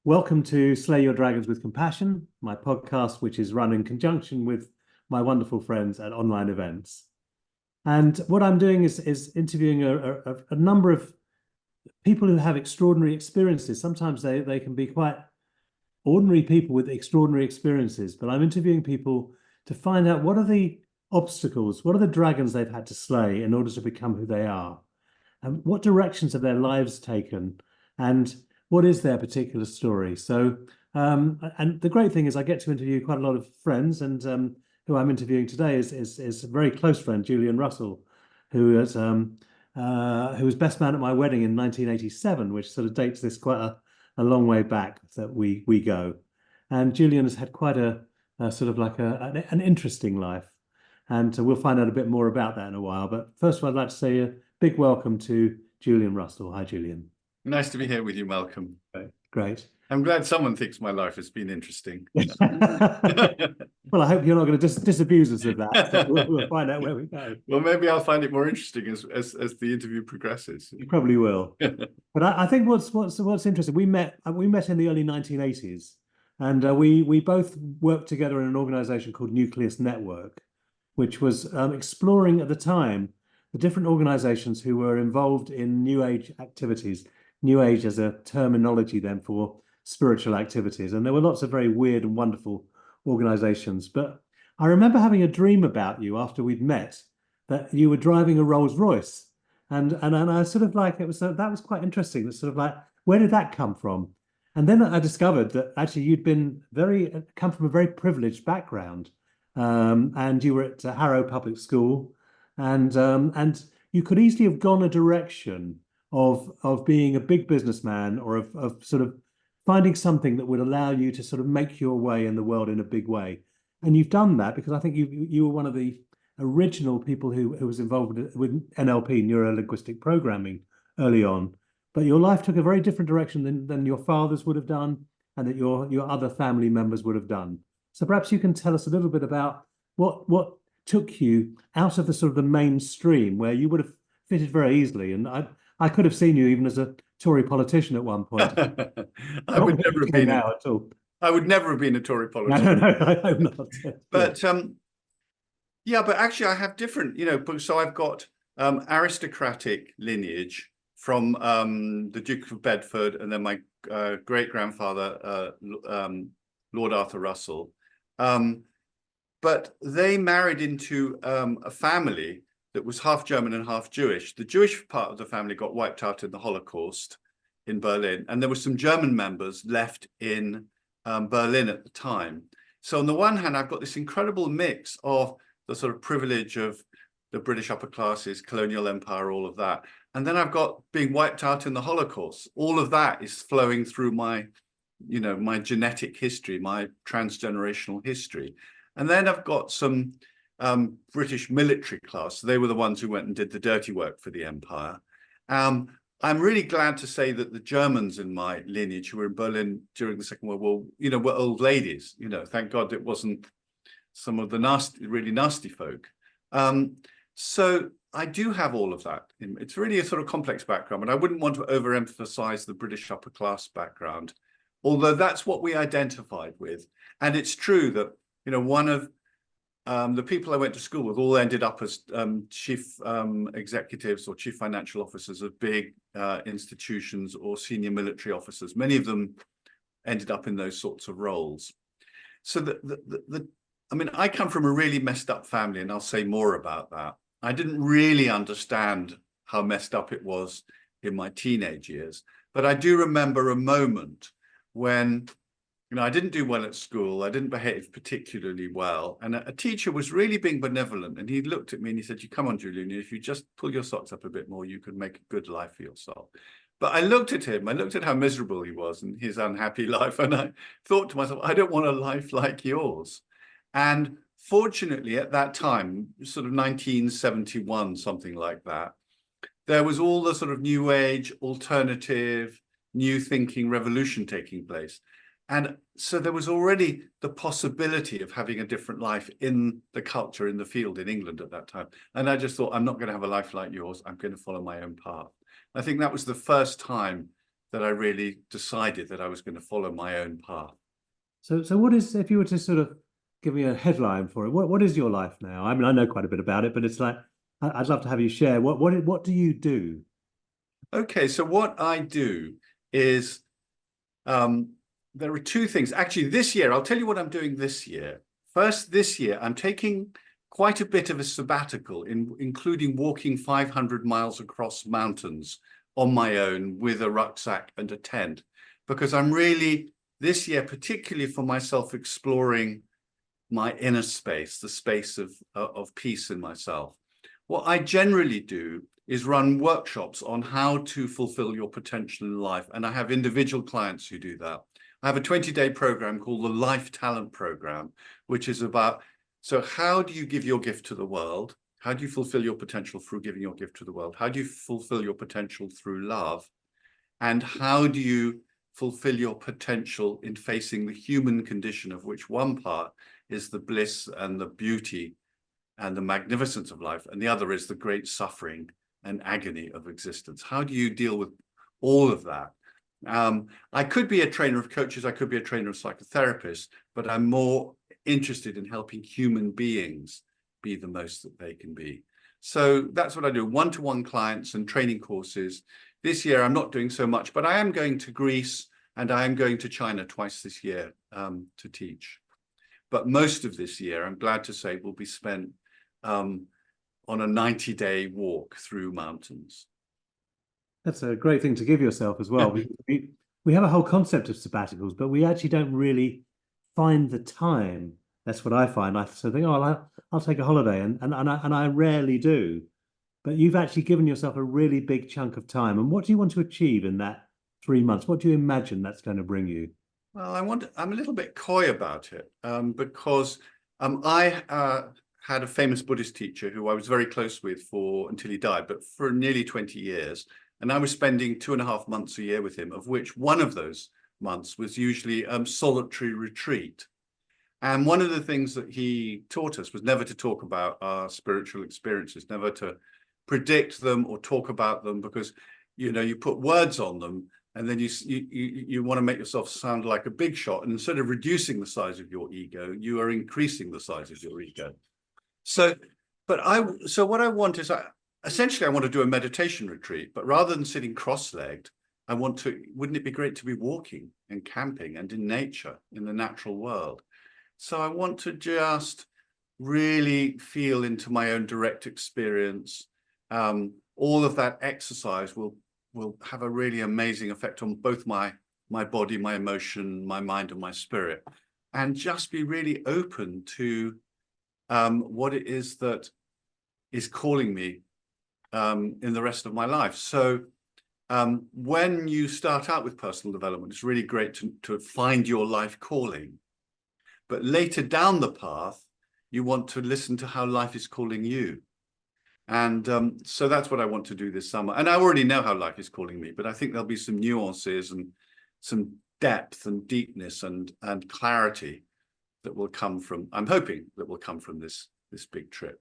Welcome to Slay Your Dragons with Compassion, my podcast, which is run in conjunction with my wonderful friends at online events. And what I'm doing is interviewing a number of people who have extraordinary experiences. Sometimes they can be quite ordinary people with extraordinary experiences, but I'm interviewing people to find out what are the obstacles, what are the dragons they've had to slay in order to become who they are, and what directions have their lives taken, and what is their particular story. So, and the great thing is I get to interview quite a lot of friends, and who I'm interviewing today is a very close friend, Julian Russell, who was best man at my wedding in 1987, which sort of dates this quite a long way back that we go. And Julian has had quite a sort of like an interesting life. And we'll find out a bit more about that in a while. But first of all, I'd like to say a big welcome to Julian Russell. Hi, Julian. Nice to be here with you, Malcolm. Great. I'm glad someone thinks my life has been interesting. Well, I hope you're not going to disabuse us of that. So we'll find out where we go. Well, maybe I'll find it more interesting as the interview progresses. You probably will. But I think what's interesting, we met in the early 1980s, and we both worked together in an organization called Nucleus Network, which was exploring at the time the different organizations who were involved in New Age activities. New Age as a terminology then for spiritual activities. And there were lots of very weird and wonderful organizations. But I remember having a dream about you after we'd met, that you were driving a Rolls Royce. And I sort of like, that was quite interesting. That's sort of like, where did that come from? And then I discovered that actually you'd come from a very privileged background. And you were at Harrow Public School, and you could easily have gone a direction of being a big businessman, or of sort of finding something that would allow you to sort of make your way in the world in a big way. And you've done that, because I think you were one of the original people who was involved with NLP, neuro-linguistic programming, early on. But your life took a very different direction than your fathers would have done, and that your other family members would have done. So perhaps you can tell us a little bit about what took you out of the sort of the mainstream, where you would have fitted very easily. And I could have seen you even as a Tory politician at one point. I would never have been at all. I would never have been a Tory politician. No, I hope not. But yeah, but actually I have different, so I've got aristocratic lineage from the Duke of Bedford, and then my great-grandfather, Lord Arthur Russell. But they married into a family that was half German and half Jewish. The Jewish part of the family got wiped out in the Holocaust in Berlin, and there were some German members left in Berlin at the time. So on the one hand, I've got this incredible mix of the sort of privilege of the British upper classes, colonial empire, all of that. And then I've got being wiped out in the Holocaust. All of that is flowing through my genetic history, my transgenerational history. And then I've got some British military class. They were the ones who went and did the dirty work for the empire. I'm really glad to say that the Germans in my lineage who were in Berlin during the Second World War, were old ladies. Thank God it wasn't some of the really nasty folk. So I do have all of that. It's really a sort of complex background, but I wouldn't want to overemphasize the British upper class background, although that's what we identified with. And it's true that, one of the people I went to school with all ended up as chief executives or chief financial officers of big institutions, or senior military officers. Many of them ended up in those sorts of roles. So I come from a really messed up family, and I'll say more about that. I didn't really understand how messed up it was in my teenage years, but I do remember a moment when I didn't do well at school. I didn't behave particularly well. And a teacher was really being benevolent. And he looked at me and he said, come on, Julian, if you just pull your socks up a bit more, you could make a good life for yourself. But I looked at him, I looked at how miserable he was and his unhappy life. And I thought to myself, I don't want a life like yours. And fortunately, at that time, sort of 1971, something like that, there was all the sort of new age, alternative, new thinking revolution taking place. And so there was already the possibility of having a different life in the culture, in the field in England at that time. And I just thought, I'm not going to have a life like yours. I'm going to follow my own path. I think that was the first time that I really decided that I was going to follow my own path. So what is, if you were to sort of give me a headline for it, what is your life now? I mean, I know quite a bit about it, but it's like I'd love to have you share. What do you do? Okay, so what I do is there are two things. Actually, this year, I'll tell you what I'm doing this year. First, this year, I'm taking quite a bit of a sabbatical, including walking 500 miles across mountains on my own with a rucksack and a tent, because I'm really, this year, particularly for myself, exploring my inner space, the space of peace in myself. What I generally do is run workshops on how to fulfill your potential in life. And I have individual clients who do that. I have a 20-day program called the Life Talent Program, which is about, so how do you give your gift to the world? How do you fulfill your potential through giving your gift to the world? How do you fulfill your potential through love? And how do you fulfill your potential in facing the human condition, of which one part is the bliss and the beauty and the magnificence of life, and the other is the great suffering and agony of existence? How do you deal with all of that? I could be a trainer of coaches, I could be a trainer of psychotherapists, but I'm more interested in helping human beings be the most that they can be. So that's what I do, one-to-one clients and training courses. This year, I'm not doing so much, but I am going to Greece and I am going to China twice this year to teach. But most of this year, I'm glad to say, will be spent on a 90-day walk through mountains. That's a great thing to give yourself as well. We have a whole concept of sabbaticals, but we actually don't really find the time. That's what I find. I sort of think, oh, I'll take a holiday, and I rarely do. But you've actually given yourself a really big chunk of time. And what do you want to achieve in that 3 months? What do you imagine that's going to bring you? Well, I'm a little bit coy about it because I had a famous Buddhist teacher who I was very close with until he died, but for nearly 20 years. And I was spending 2.5 months a year with him, of which one of those months was usually solitary retreat. And one of the things that he taught us was never to talk about our spiritual experiences, never to predict them or talk about them, because, you know, you put words on them and then you want to make yourself sound like a big shot. And instead of reducing the size of your ego, you are increasing the size of your ego. So what I want is, essentially, I want to do a meditation retreat, but rather than sitting cross-legged, wouldn't it be great to be walking and camping and in nature, in the natural world? So I want to just really feel into my own direct experience. All of that exercise will have a really amazing effect on both my body, my emotion, my mind, and my spirit, and just be really open to what it is that is calling me in the rest of my life. So when you start out with personal development, it's really great to find your life calling. But later down the path, you want to listen to how life is calling you. And so that's what I want to do this summer. And I already know how life is calling me, but I think there'll be some nuances and some depth and deepness and clarity that will come from, I'm hoping that will come from this big trip.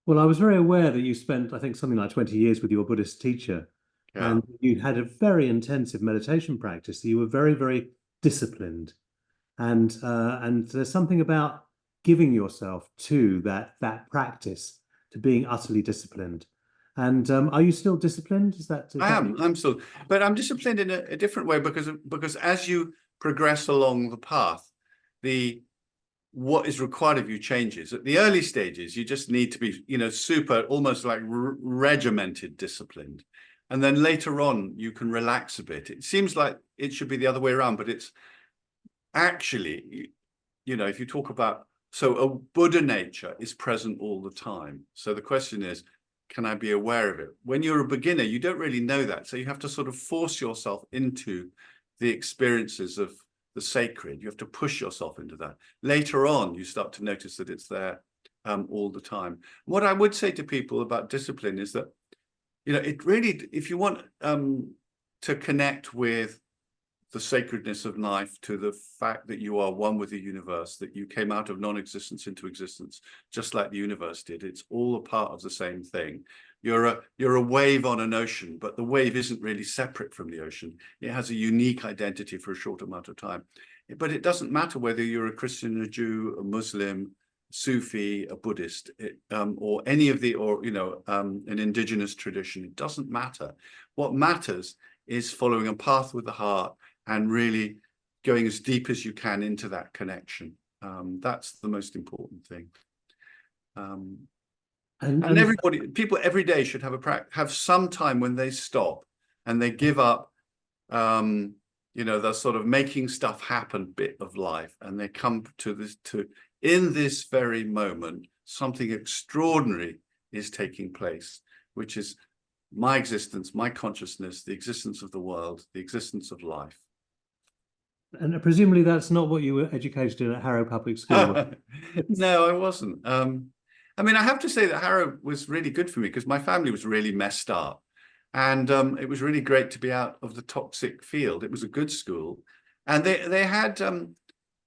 Well, I was very aware that you spent, I think, something like 20 years with your Buddhist teacher, Yeah. and you had a very intensive meditation practice. You were very, very disciplined, and there's something about giving yourself to that practice, to being utterly disciplined. And are you still disciplined? I'm still, but I'm disciplined in a different way because as you progress along the path, what is required of you changes. At the early stages, you just need to be, super, almost like regimented, disciplined. And then later on, you can relax a bit. It seems like it should be the other way around, but it's actually, if you talk about, so a Buddha nature is present all the time. So the question is, can I be aware of it? When you're a beginner, you don't really know that. So you have to sort of force yourself into the experiences of the sacred. You have to push yourself into that. Later on, you start to notice that it's there all the time. What I would say to people about discipline is that, it really, if you want to connect with the sacredness of life, to the fact that you are one with the universe, that you came out of non-existence into existence, just like the universe did. It's all a part of the same thing. you're a wave on an ocean, but the wave isn't really separate from the ocean. It has a unique identity for a short amount of time. But it doesn't matter whether you're a Christian, a Jew, a Muslim, Sufi, a Buddhist, or any of the, or, you know, an indigenous tradition. It doesn't matter. What matters is following a path with the heart and really going as deep as you can into that connection. That's the most important thing. And everybody, people every day should have some time when they stop and they give up, you know, the sort of making stuff happen bit of life, and they come to this, in this very moment, something extraordinary is taking place, which is my existence, my consciousness, the existence of the world, the existence of life. And presumably that's not what you were educated in at Harrow Public School. No, I wasn't. I mean, I have to say that Harrow was really good for me because my family was really messed up. And it was really great to be out of the toxic field. It was a good school. And they had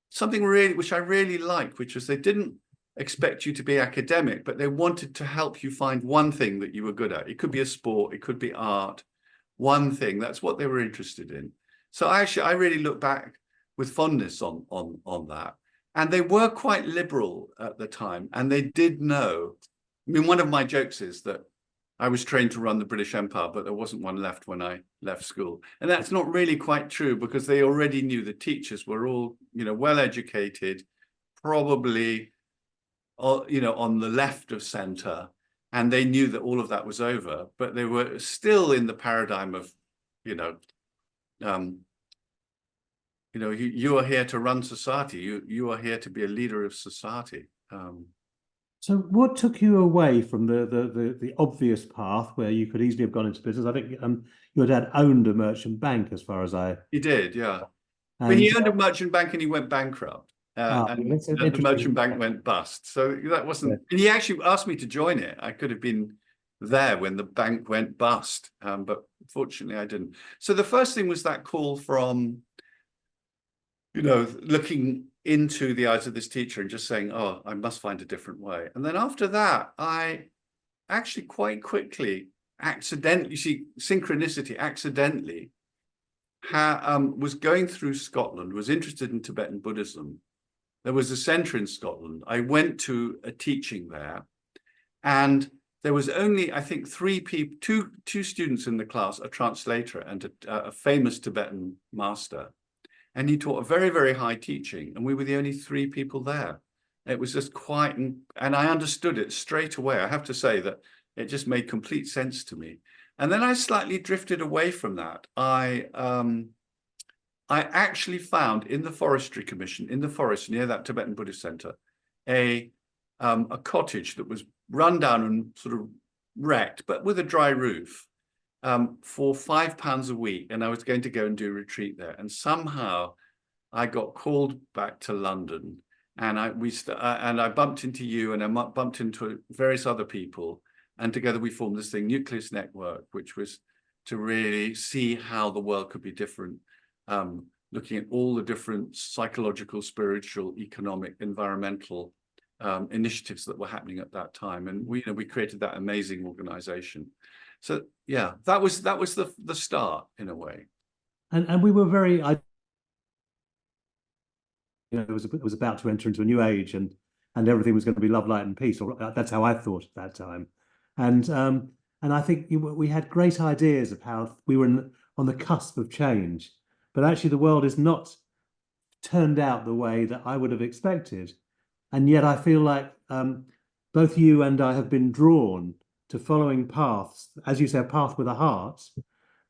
something really, which I really liked, which was they didn't expect you to be academic, but they wanted to help you find one thing that you were good at. It could be a sport, it could be art, one thing. That's what they were interested in. So I really look back with fondness on that. And they were quite liberal at the time. And they did know, I mean, one of my jokes is that I was trained to run the British Empire, but there wasn't one left when I left school. And that's not really quite true, because they already knew the teachers were all, you know, well educated, probably, you know, on the left of center. And they knew that all of that was over, but they were still in the paradigm of, you know, you are here to run society. You are here to be a leader of society. So what took you away from the obvious path where you could easily have gone into business? I think your dad owned a merchant bank, as far as I... He did, yeah. And, but he owned a merchant bank and he went bankrupt. And the merchant bank went bust. So that wasn't... Yeah. And he actually asked me to join it. I could have been there when the bank went bust, but fortunately I didn't. So the first thing was that call from, you know, looking into the eyes of this teacher and just saying, oh, I must find a different way. And then after that, I actually quite quickly, accidentally, you see, synchronicity, accidentally, was going through Scotland, was interested in Tibetan Buddhism. There was a center in Scotland. I went to a teaching there, and there was only, I think, 3 people, two students in the class, a translator and a famous Tibetan master. And he taught a very, very high teaching, and we were the only 3 people there. It was just quite, and I understood it straight away. I have to say that it just made complete sense to me. And then I slightly drifted away from that. I actually found in the Forestry Commission, in the forest near that Tibetan Buddhist center, a cottage that was run down and sort of wrecked, but with a dry roof. For £5 a week, and I was going to go and do a retreat there. And somehow I got called back to London, and I bumped into you, and I bumped into various other people, and together we formed this thing, Nucleus Network, which was to really see how the world could be different, looking at all the different psychological, spiritual, economic, environmental initiatives that were happening at that time. And we created that amazing organization. So yeah, that was the start in a way. And we were very, it was about to enter into a new age, and everything was going to be love, light, and peace. Or that's how I thought at that time. And I think we had great ideas of how we were on the cusp of change, but actually the world is not turned out the way that I would have expected. And yet I feel like both you and I have been drawn to following paths, as you say, a path with a heart,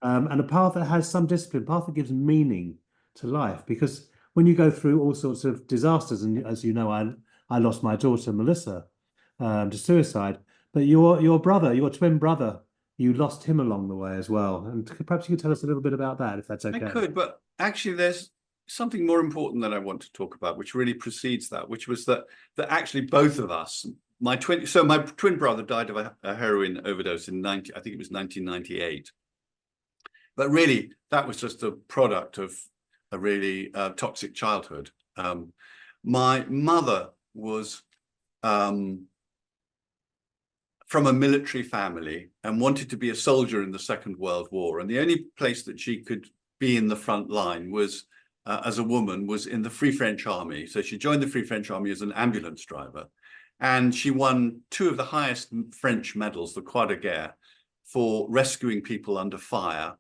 and a path that has some discipline, a path that gives meaning to life. Because when you go through all sorts of disasters, and as you know, I lost my daughter, Melissa, to suicide, but your brother, your twin brother, you lost him along the way as well. And perhaps you could tell us a little bit about that, if that's okay. I could, but actually there's something more important that I want to talk about, which really precedes that, which was that actually both of us, my twin brother died of a heroin overdose in I think it was 1998. But really, that was just a product of a really toxic childhood. My mother was from a military family and wanted to be a soldier in the Second World War. And the only place that she could be in the front line was, as a woman, was in the Free French Army. So she joined the Free French Army as an ambulance driver. And she won 2 of the highest French medals, the Croix de Guerre, for rescuing people under fire.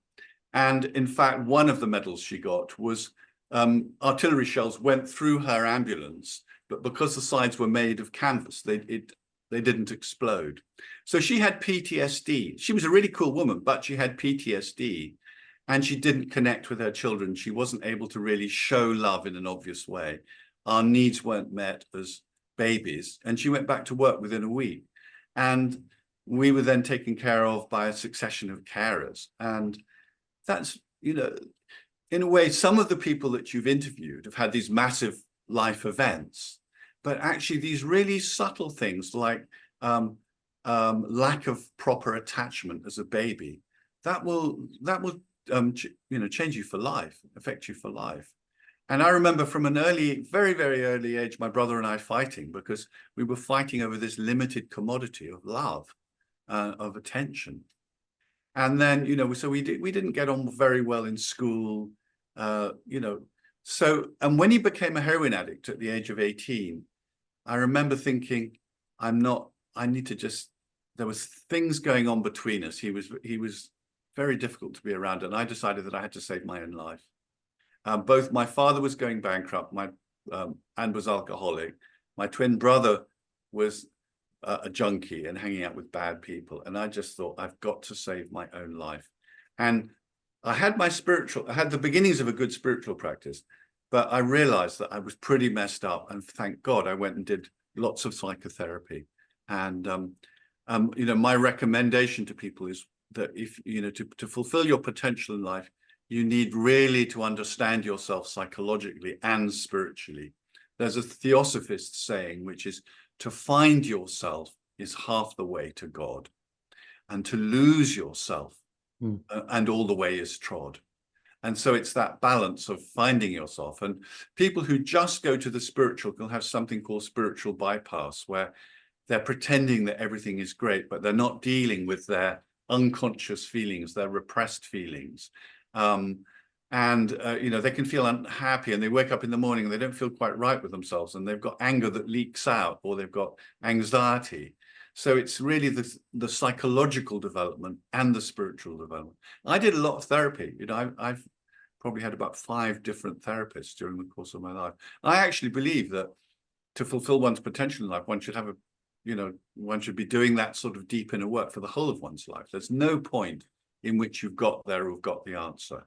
And in fact, one of the medals she got was artillery shells went through her ambulance, but because the sides were made of canvas, they didn't explode. So she had PTSD. She was a really cool woman, but she had PTSD, and she didn't connect with her children. She wasn't able to really show love in an obvious way. Our needs weren't met as babies, and she went back to work within a week. And we were then taken care of by a succession of carers. And that's, you know, in a way, some of the people that you've interviewed have had these massive life events, but actually these really subtle things like lack of proper attachment as a baby, that will you know, change you for life, affect you for life. And I remember from an early, very, very early age, my brother and I fighting, because we were fighting over this limited commodity of love, of attention. And then, you know, so we didn't get on very well in school, you know. So, and when he became a heroin addict at the age of 18, I remember thinking, I need to just, there was things going on between us. He was very difficult to be around, and I decided that I had to save my own life. Both my father was going bankrupt, and was alcoholic. My twin brother was a junkie and hanging out with bad people. And I just thought, I've got to save my own life. And I had the beginnings of a good spiritual practice, but I realized that I was pretty messed up. And thank God I went and did lots of psychotherapy. And, you know, my recommendation to people is that if, you know, to fulfill your potential in life, you need really to understand yourself psychologically and spiritually. There's a theosophist saying, which is, to find yourself is half the way to God, and to lose yourself and all the way is trod. And so it's that balance of finding yourself. And people who just go to the spiritual can have something called spiritual bypass, where they're pretending that everything is great, but they're not dealing with their unconscious feelings, their repressed feelings. You know, they can feel unhappy, and they wake up in the morning and they don't feel quite right with themselves, and they've got anger that leaks out, or they've got anxiety. So it's really the psychological development and the spiritual development. I did a lot of therapy. You know, I've probably had about 5 different therapists during the course of my life. I actually believe that to fulfill one's potential in life, one should have a, you know, one should be doing that sort of deep inner work for the whole of one's life. There's no point in which you've got there or have got the answer.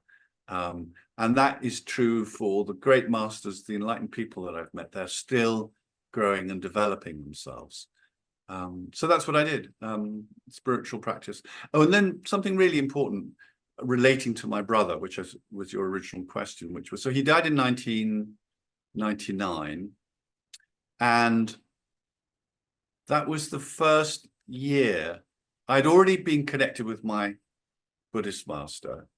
And that is true for the great masters, the enlightened people that I've met. They're still growing and developing themselves. So that's what I did, spiritual practice. Oh, and then something really important relating to my brother, which was your original question, which was, so he died in 1999. And that was the first year I'd already been connected with my Buddhist master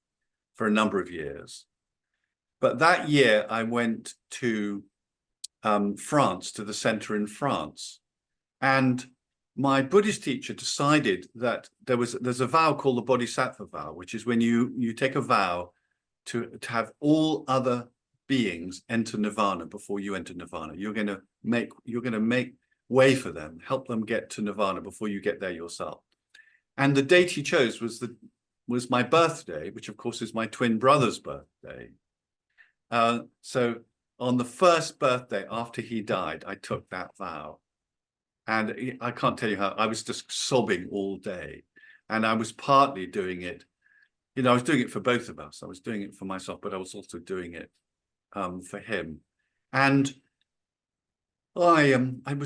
for a number of years. But that year I went to France, to the center in France. And my Buddhist teacher decided that there's a vow called the bodhisattva vow, which is when you take a vow to have all other beings enter nirvana before you enter nirvana. You're going to make way for them, help them get to nirvana before you get there yourself. And the date he chose was my birthday, which of course is my twin brother's birthday. So on the first birthday after he died, I took that vow. And I can't tell you how, I was just sobbing all day. And I was partly doing it, you know, I was doing it for both of us. I was doing it for myself, but I was also doing it for him. And I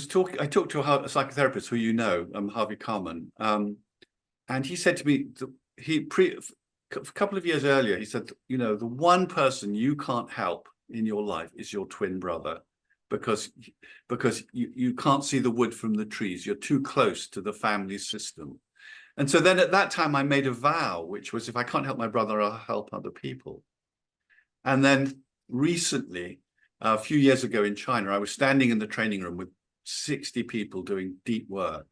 talked to a psychotherapist who you know, Harvey Carman, and he said to me, a couple of years earlier, he said, you know, the one person you can't help in your life is your twin brother, because you can't see the wood from the trees. You're too close to the family system. And so then at that time, I made a vow, which was, if I can't help my brother, I'll help other people. And then recently, a few years ago in China, I was standing in the training room with 60 people doing deep work.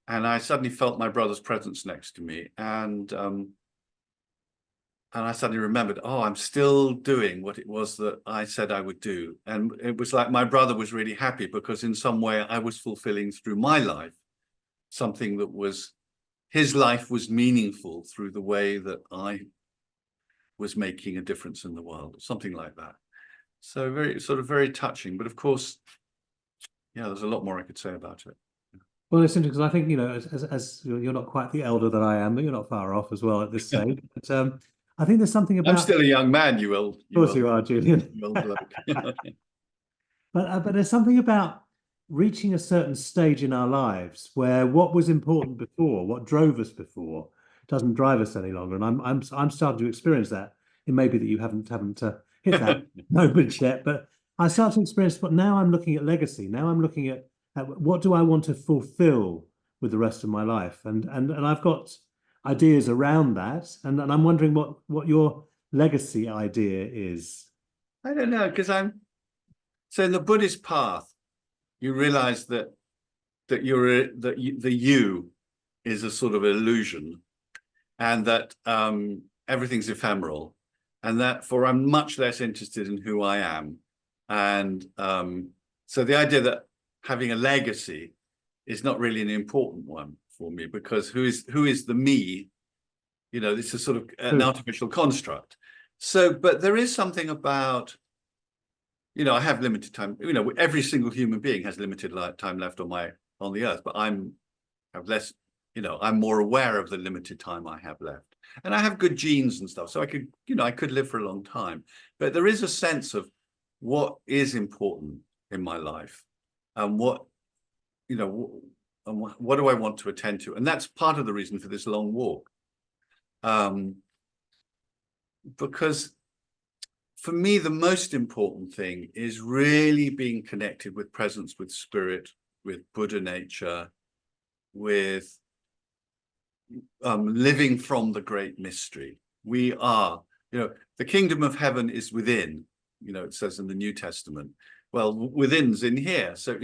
and I suddenly felt my brother's presence next to me, and I suddenly remembered, oh, I'm still doing what it was that I said I would do. And it was like my brother was really happy because in some way I was fulfilling through my life something that was, his life was meaningful through the way that I was making a difference in the world, something like that. So very touching. But of course, yeah, there's a lot more I could say about it. Well, it's interesting because I think, as you're not quite the elder that I am, but you're not far off as well at this stage. But I think there's something I'm about, of still a young man, you will. course you are, Julian. You old bloke. But there's something about reaching a certain stage in our lives where what was important before, what drove us before, doesn't drive us any longer. And I'm starting to experience that. It may be that you haven't hit that moment yet, but I start to experience. But now I'm looking at legacy. Now I'm looking at what do I want to fulfill with the rest of my life, and I've got ideas around that, and I'm wondering what your legacy idea is. I don't know, because so in the Buddhist path, you realize that the you is a sort of illusion, and that everything's ephemeral, and therefore I'm much less interested in who I am. And so the idea that having a legacy is not really an important one for me, because who is the me? This is sort of an artificial construct. So, but there is something about, I have limited time. Every single human being has limited time left on the earth, but have less. I'm more aware of the limited time I have left, and I have good genes and stuff, so I could live for a long time. But there is a sense of what is important in my life, and what do I want to attend to, and that's part of the reason for this long walk, because for me, the most important thing is really being connected with presence, with spirit, with Buddha nature, with living from the great mystery. We are, the kingdom of heaven is within, it says in the New Testament. Well, within's in here. So,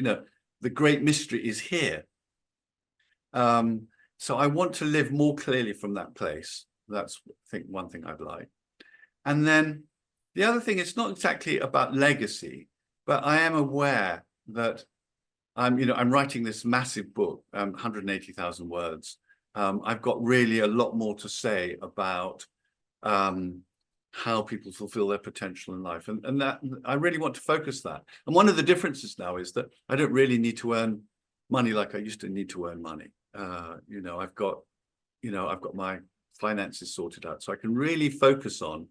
the great mystery is here. So I want to live more clearly from that place. That's, I think, one thing I'd like. And then the other thing, it's not exactly about legacy, but I am aware that I'm writing this massive book, 180,000 words. I've got really a lot more to say about how people fulfill their potential in life. And that I really want to focus that. And one of the differences now is that I don't really need to earn money like I used to need to earn money. I've got my finances sorted out, so I can really focus on.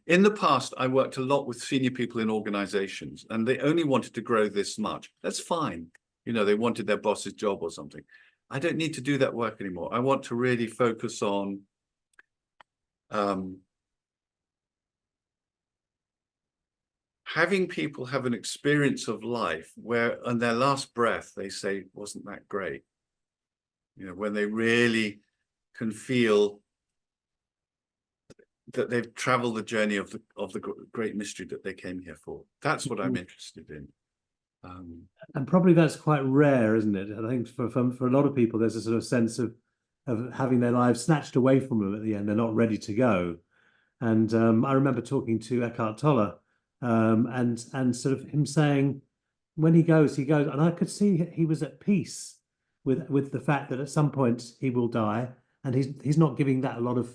In the past, I worked a lot with senior people in organizations, and they only wanted to grow this much. That's fine. They wanted their boss's job or something. I don't need to do that work anymore. I want to really focus on having people have an experience of life where on their last breath, they say, wasn't that great? When they really can feel that they've traveled the journey of the great mystery that they came here for. That's what I'm interested in. And probably that's quite rare, isn't it? I think for a lot of people, there's a sort of sense of having their lives snatched away from them at the end. They're not ready to go. And I remember talking to Eckhart Tolle, and sort of him saying, when he goes, and I could see he was at peace with the fact that at some point he will die, and he's not giving that a lot of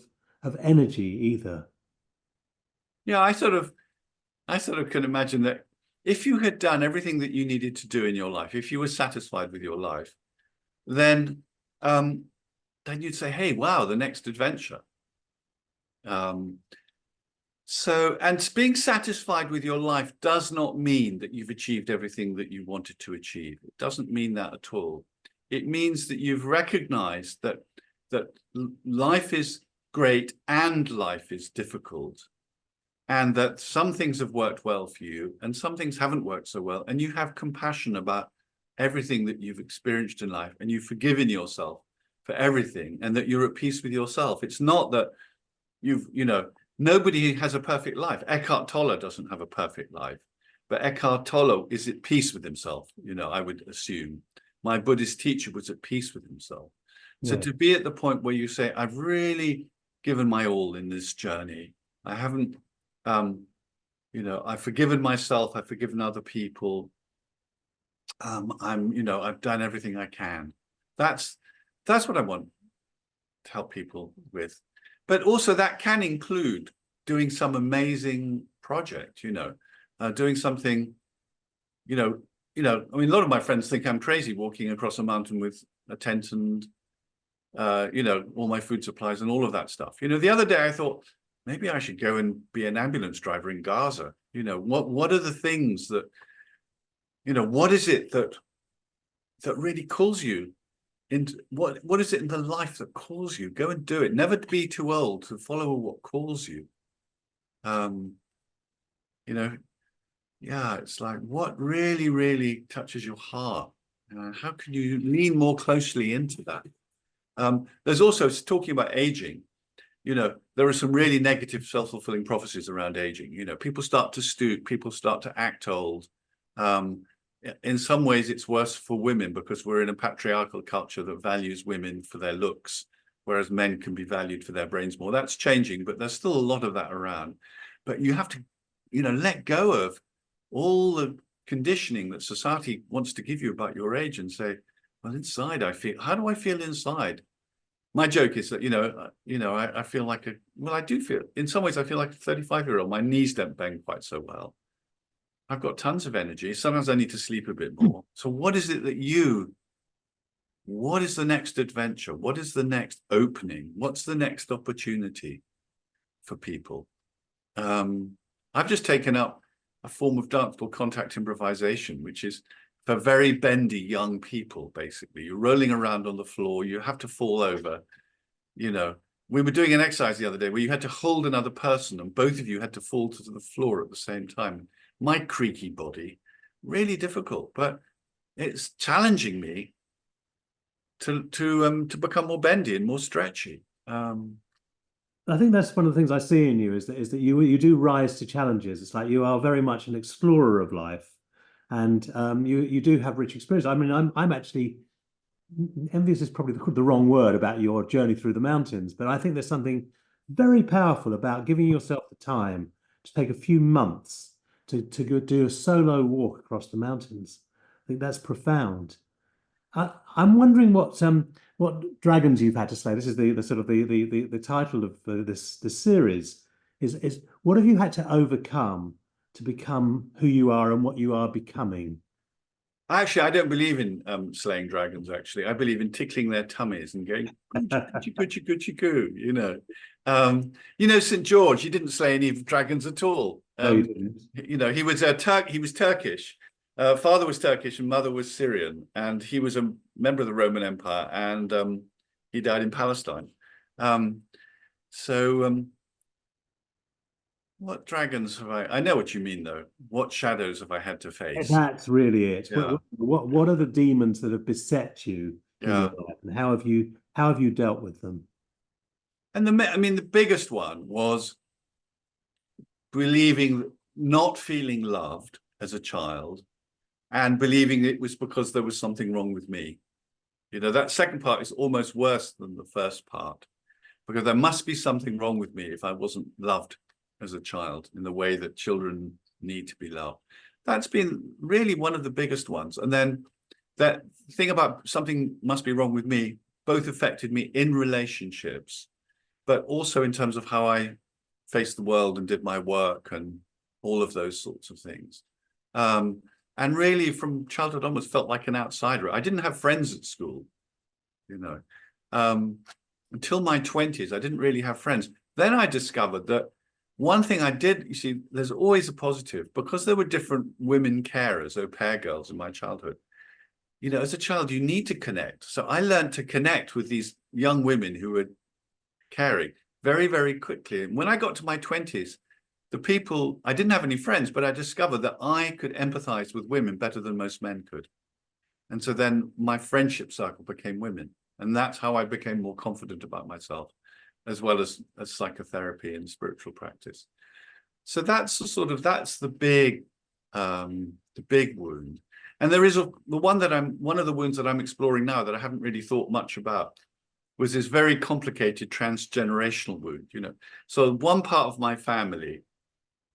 energy either. Yeah, I sort of can imagine that if you had done everything that you needed to do in your life, if you were satisfied with your life, then you'd say, hey, wow, the next adventure. And being satisfied with your life does not mean that you've achieved everything that you wanted to achieve. It doesn't mean that at all. It means that you've recognized that life is great and life is difficult, and that some things have worked well for you and some things haven't worked so well, and you have compassion about everything that you've experienced in life, and you've forgiven yourself for everything, and that you're at peace with yourself. It's not that nobody has a perfect life. Eckhart Tolle doesn't have a perfect life, but Eckhart Tolle is at peace with himself, I would assume. my Buddhist teacher was at peace with himself. So Yeah. to be at the point where you say, I've really given my all in this journey. I haven't, I've forgiven myself. I've forgiven other people. I've done everything I can. That's what I want to help people with. But also that can include doing some amazing project, doing something, I mean, a lot of my friends think I'm crazy walking across a mountain with a tent and, all my food supplies and all of that stuff. The other day I thought, maybe I should go and be an ambulance driver in Gaza. What are the things that, what is it that really calls you into, what is it in the life that calls you? Go and do it. Never be too old to follow what calls you. Yeah, it's like, what really, really touches your heart? How can you lean more closely into that? There's also, talking about aging, there are some really negative self-fulfilling prophecies around aging. People start to stoop, people start to act old. In some ways, it's worse for women because we're in a patriarchal culture that values women for their looks, whereas men can be valued for their brains more. That's changing, but there's still a lot of that around. But you have to, let go of all the conditioning that society wants to give you about your age and say, well, inside I feel, how do I feel inside? My joke is that, I feel like I do feel, in some ways I feel like a 35-year-old. My knees don't bend quite so well. I've got tons of energy. Sometimes I need to sleep a bit more. So what is it that what is the next adventure? What is the next opening? What's the next opportunity for people? I've just taken up a form of dance called contact improvisation, which is for very bendy young people, basically. You're rolling around on the floor, you have to fall over. We were doing an exercise the other day where you had to hold another person and both of you had to fall to the floor at the same time. My creaky body, really difficult, but it's challenging me to become more bendy and more stretchy. I think that's one of the things I see in you is that you do rise to challenges. It's like you are very much an explorer of life, and you do have rich experience. I mean, I'm actually envious is probably the wrong word about your journey through the mountains, but I think there's something very powerful about giving yourself the time to take a few months to go do a solo walk across the mountains. I think that's profound. I'm wondering what dragons you've had to slay. This is the sort of the title of this series is what have you had to overcome to become who you are and what you are becoming? Actually, I don't believe in slaying dragons. Actually, I believe in tickling their tummies and going coochie coochie coochie coo. St. George. He didn't slay any dragons at all. No, you didn't. He was He was Turkish. Father was Turkish and mother was Syrian, and he was a member of the Roman Empire, and he died in Palestine. What dragons have I? I know what you mean, though. What shadows have I had to face? That's really it. Yeah. What are the demons that have beset you in your life, and how have you dealt with them? And the biggest one was not feeling loved as a child, and believing it was because there was something wrong with me. That second part is almost worse than the first part, because there must be something wrong with me if I wasn't loved as a child in the way that children need to be loved. That's been really one of the biggest ones. And then that thing about something must be wrong with me both affected me in relationships, but also in terms of how I faced the world and did my work and all of those sorts of things. And really from childhood onwards felt like an outsider. I didn't have friends at school, until my 20s. I didn't really have friends. Then I discovered that one thing I did, you see, there's always a positive, because there were different women carers, au pair girls in my childhood. As a child, you need to connect. So I learned to connect with these young women who were caring very, very quickly. And when I got to my 20s, I didn't have any friends, but I discovered that I could empathize with women better than most men could. And so then my friendship circle became women. And that's how I became more confident about myself, as well as psychotherapy and spiritual practice. So that's the big wound. And there is the one of the wounds that I'm exploring now that I haven't really thought much about was this very complicated transgenerational wound, you know. So one part of my family,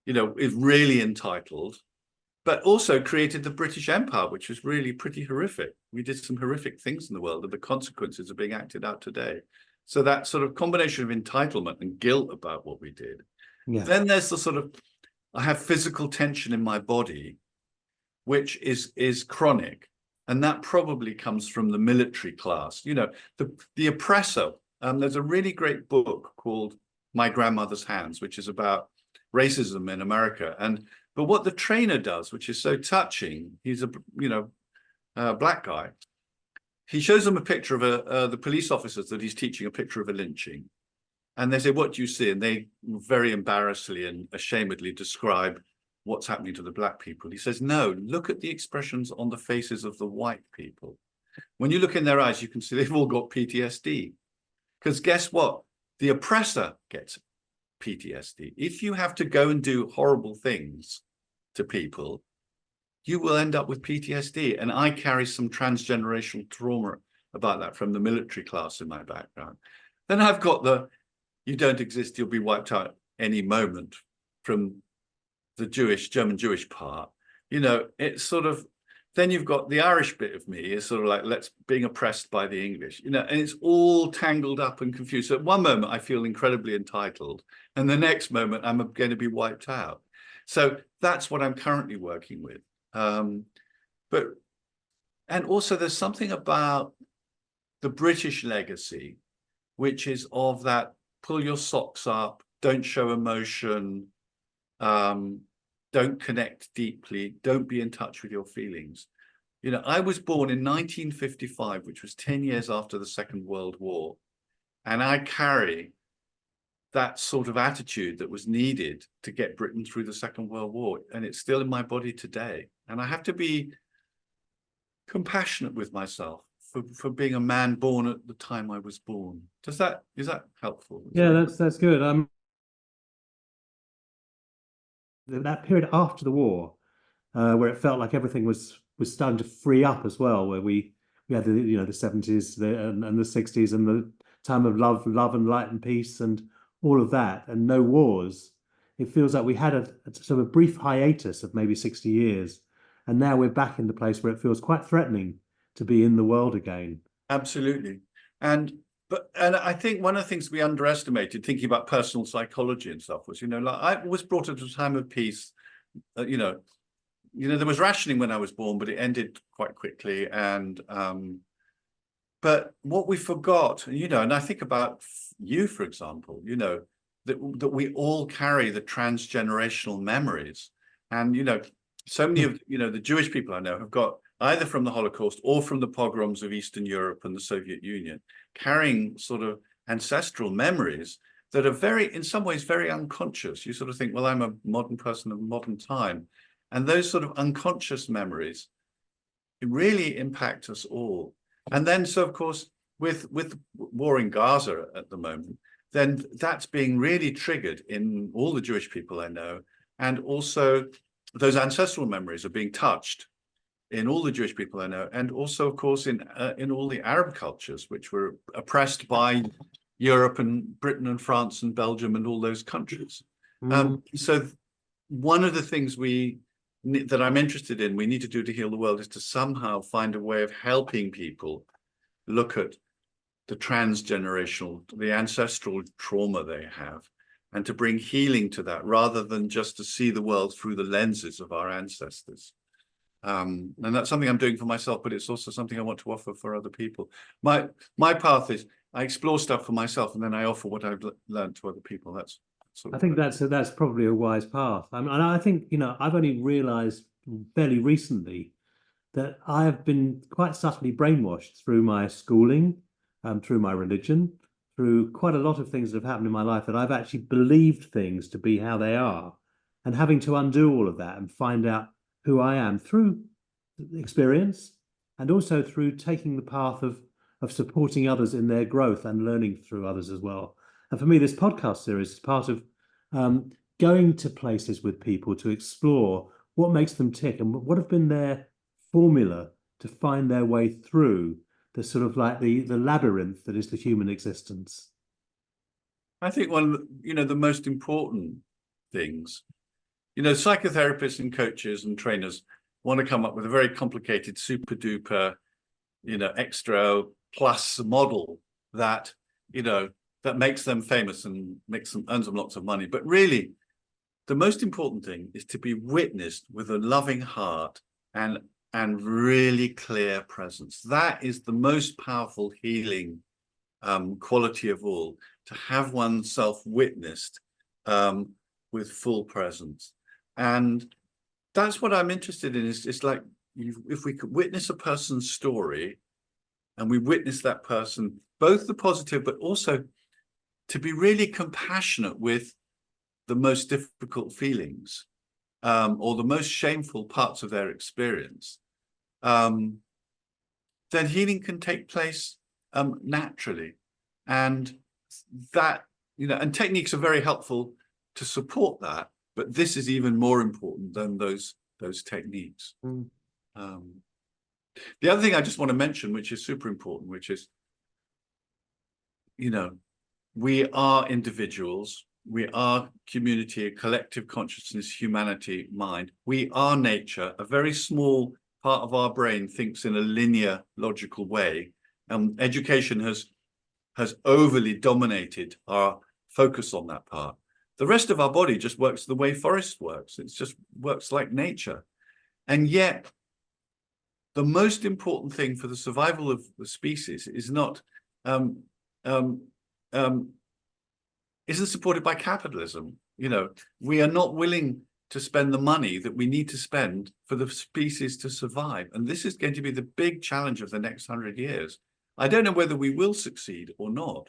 you know, is really entitled, but also created the British Empire, which was really pretty horrific. We did some horrific things in the world, and the consequences are being acted out today. So that sort of combination of entitlement and guilt about what we did. Yeah. Then there's the sort of, I have physical tension in my body, which is chronic. And that probably comes from the military class. You know, the oppressor. There's a really great book called My Grandmother's Hands, which is about racism in America. But what the trainer does, which is so touching, he's a black guy. He shows them a picture of the police officers that he's teaching a picture of a lynching. And they say, what do you see? And they very embarrassedly and ashamedly describe what's happening to the black people. He says, no, look at the expressions on the faces of the white people. When you look in their eyes, you can see they've all got PTSD. Because guess what? The oppressor gets PTSD. If you have to go and do horrible things to people, you will end up with PTSD. And I carry some transgenerational trauma about that from the military class in my background. Then I've got you don't exist, you'll be wiped out any moment from the German Jewish part. You know, it's sort of, then you've got the Irish bit of me is sort of like, being oppressed by the English, you know, and it's all tangled up and confused. So at one moment I feel incredibly entitled, and the next moment I'm going to be wiped out. So that's what I'm currently working with. And also there's something about the British legacy, which is of that, pull your socks up, don't show emotion, don't connect deeply, don't be in touch with your feelings. You know, I was born in 1955, which was 10 years after the Second World War. And I carry that sort of attitude that was needed to get Britain through the Second World War. And it's still in my body today. And I have to be compassionate with myself for being a man born at the time I was born. Is that helpful? Yeah, that's good. That period after the war, where it felt like everything was starting to free up as well, where we had the the 70s and the 60s and the time of love and light and peace and all of that, and no wars. It feels like we had a sort of brief hiatus of maybe 60 years, and now we're back in the place where it feels quite threatening to be in the world again. Absolutely. And I think one of the things we underestimated thinking about personal psychology and stuff was, like I was brought up at a time of peace. There was rationing when I was born, but it ended quite quickly. And but what we forgot, and I think about you, for example, that we all carry the transgenerational memories. And so many of the Jewish people I know have got either from the Holocaust or from the pogroms of Eastern Europe and the Soviet Union, carrying sort of ancestral memories that are in some ways, very unconscious. You sort of think, well, I'm a modern person of modern time. And those sort of unconscious memories really impact us all. And then, so of course, with war in Gaza at the moment, then that's being really triggered in all the Jewish people I know. And also those ancestral memories are being touched in all the Jewish people I know, and also, of course, in all the Arab cultures, which were oppressed by Europe and Britain and France and Belgium and all those countries. So one of the things that I'm interested in, we need to do to heal the world, is to somehow find a way of helping people look at the transgenerational, the ancestral trauma they have, and to bring healing to that, rather than just to see the world through the lenses of our ancestors. And that's something I'm doing for myself, but it's also something I want to offer for other people. My path is I explore stuff for myself, and then I offer what I've learned to other people. That's I think that's probably a wise path. I mean, and I think I've only realised fairly recently that I have been quite subtly brainwashed through my schooling, through my religion, through quite a lot of things that have happened in my life, that I've actually believed things to be how they are, and having to undo all of that and find out who I am through experience, and also through taking the path of supporting others in their growth and learning through others as well. And for me, this podcast series is part of going to places with people to explore what makes them tick and what have been their formula to find their way through the sort of like the labyrinth that is the human existence. I think one of the most important things, psychotherapists and coaches and trainers want to come up with a very complicated, super duper, extra plus model that, that makes them famous and earns them lots of money. But really, the most important thing is to be witnessed with a loving heart and really clear presence. That is the most powerful healing quality of all, to have oneself witnessed with full presence. And that's what I'm interested in. It's like, if we could witness a person's story, and we witness that person, both the positive, but also to be really compassionate with the most difficult feelings, or the most shameful parts of their experience, then healing can take place naturally. And that, and techniques are very helpful to support that, but this is even more important than those techniques. The other thing I just want to mention, which is super important, which is, we are individuals, we are community, collective consciousness, humanity, mind. We are nature. A very small part of our brain thinks in a linear, logical way. Education has overly dominated our focus on that part. The rest of our body just works the way forest works. It just works like nature. And yet, the most important thing for the survival of the species is not isn't supported by capitalism. We are not willing to spend the money that we need to spend for the species to survive. And this is going to be the big challenge of the next 100 years. I don't know whether we will succeed or not,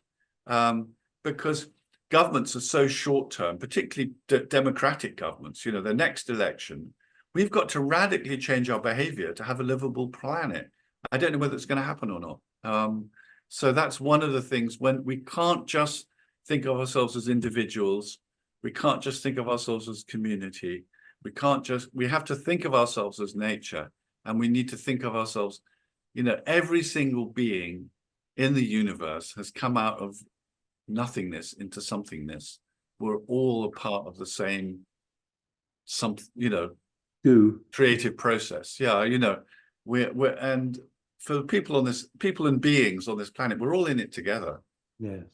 because governments are so short-term, particularly democratic governments. The next election, we've got to radically change our behavior to have a livable planet. I don't know whether it's going to happen or not. So that's one of the things, when we can't just think of ourselves as individuals. We can't just think of ourselves as community. We have to think of ourselves as nature, and we need to think of ourselves, every single being in the universe has come out of nothingness into somethingness. We're all a part of the same, creative process. Yeah, we're and for people and beings on this planet, we're all in it together. Yes.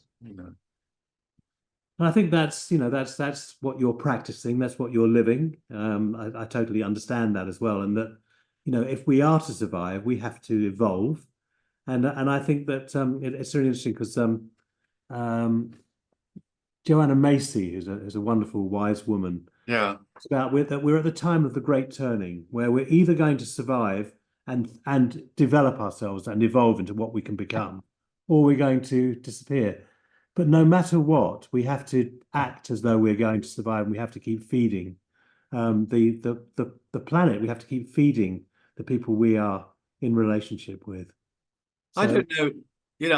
And I think that's what you're practicing, that's what you're living. I totally understand that as well. And that, if we are to survive, we have to evolve. And I think that it's really interesting because Joanna Macy is a wonderful, wise woman. Yeah. It's about that we're at the time of the great turning, where we're either going to survive and develop ourselves and evolve into what we can become, or we're going to disappear. But no matter what, we have to act as though we're going to survive, and we have to keep feeding the planet. We have to keep feeding the people we are in relationship with. So, I don't know.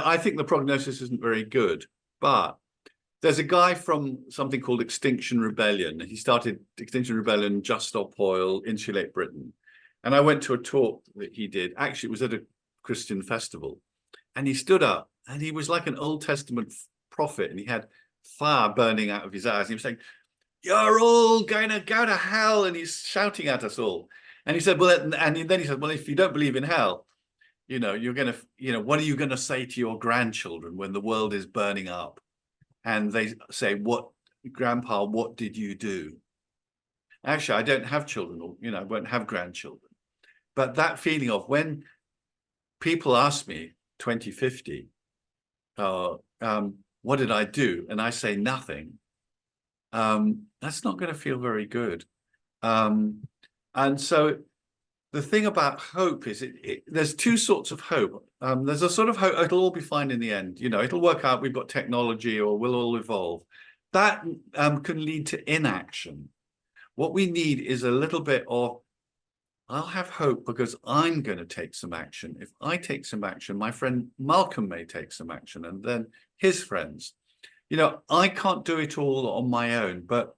I think the prognosis isn't very good, but there's a guy from something called Extinction Rebellion. He started Extinction Rebellion, Just Stop Oil, Insulate Britain. And I went to a talk that he did. Actually, it was at a Christian festival. And he stood up, and he was like an Old Testament prophet, and he had fire burning out of his eyes. And he was saying, "You're all going to go to hell." And he's shouting at us all. And he said, well, and then he said, well, if you don't believe in hell, you're going to, what are you going to say to your grandchildren when the world is burning up? And they say, Grandpa, what did you do? Actually, I don't have children, or, I won't have grandchildren. But that feeling of when people ask me 2050, what did I do? And I say nothing. That's not going to feel very good. And so the thing about hope is there's two sorts of hope. There's a sort of hope, it'll all be fine in the end. It'll work out, we've got technology, or we'll all evolve. That can lead to inaction. What we need is a little bit of, I'll have hope because I'm going to take some action. If I take some action, my friend Malcolm may take some action, and then his friends. I can't do it all on my own, but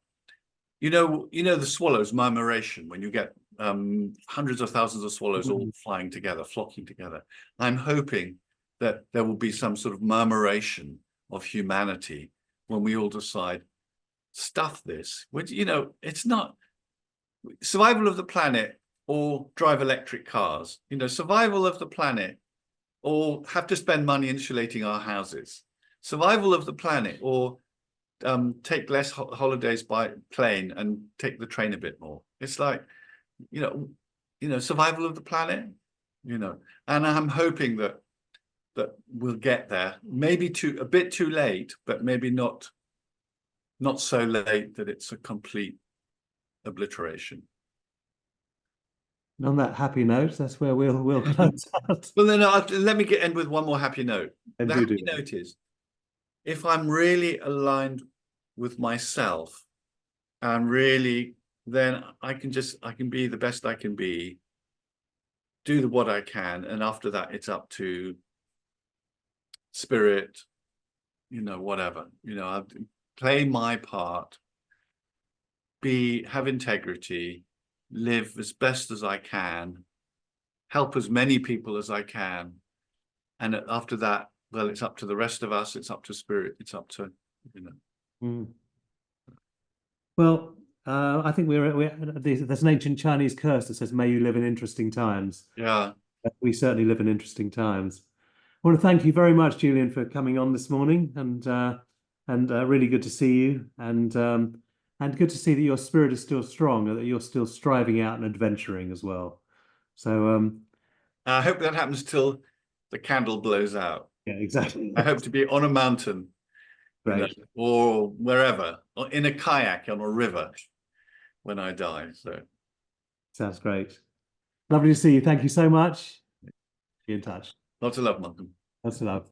the swallow's murmuration, when you get hundreds of thousands of swallows all flying together, flocking together. I'm hoping that there will be some sort of murmuration of humanity when we all decide, stuff this. Which, you know, it's not survival of the planet or drive electric cars. You know, survival of the planet or have to spend money insulating our houses. Survival of the planet or take less holidays by plane and take the train a bit more. It's like, you know, survival of the planet, you know, and I'm hoping that we'll get there. Maybe a bit too late, but maybe not so late that it's a complete obliteration. And on that happy note, that's where we'll close out. Well, then let me end with one more happy note. And the do happy note is, if I'm really aligned with myself and really, then I can be the best I can be, do what I can, and after that it's up to spirit, you know, whatever, you know, I play my part, have integrity, live as best as I can, help as many people as I can, and after that, well, it's up to the rest of us, it's up to spirit, it's up to, you know. Well, I think there's an ancient Chinese curse that says, "May you live in interesting times." Yeah. We certainly live in interesting times. I want to thank you very much, Julian, for coming on this morning, and really good to see you, and good to see that your spirit is still strong, and that you're still striving out and adventuring as well. So I hope that happens till the candle blows out. yeah, exactly. I hope to be on a mountain, you know, or wherever, or in a kayak on a river when I die. So sounds great. Lovely to see you. Thank you so much. Be in touch. lots of love, Malcolm. Lots of love.